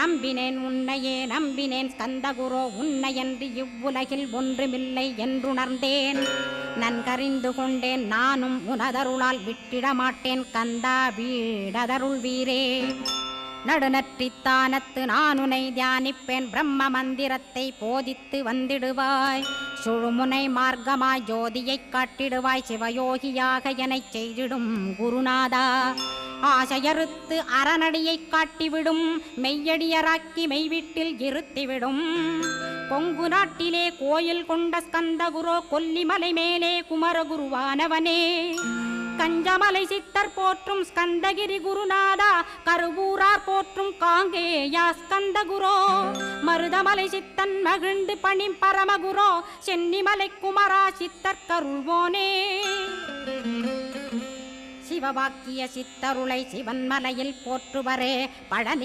நம்பினேன் உன்னையே நம்பினேன் ஸ்கந்தகுரோ உன்னையன்றி இவ்வுலகில் ஒன்றுமில்லை என்றுணர்ந்தேன். நன்கறிந்து கொண்டேன் நானும் உனதருளால் விட்டிட மாட்டேன் கந்தா வீடதருள் வீரே. நடுநற்றித்தானத்து நானுனை தியானிப்பேன் பிரம்ம மந்திரத்தை போதித்து வந்திடுவாய். சுழுமுனை மார்க்கமாய் ஜோதியைக் காட்டிடுவாய் சிவயோகியாக எனச் செய்திடும் குருநாதா. ஆசையறுத்து அறநடியைக் காட்டிவிடும் மெய்யடியராக்கி மெய்வீட்டில் இருத்திவிடும். கொங்கு நாட்டிலே கோயில் கொண்ட ஸ்கந்தகுரோ கொல்லிமலை மேலே குமரகுருவானவனே. கஞ்சமலை சித்தர் போற்றும் ஸ்கந்தகிரி குருநாதா கருவூரார் போற்றும் காங்கேயா ஸ்கந்தகுரோ. மருதமலை சித்தன் மகிழ்ந்து பணி பரமகுரோ சென்னிமலை குமரா சித்தர் கருள்வோனே. சிவவாக்கிய சித்தருளை சிவன்மலையில் போற்றுவரே பழனி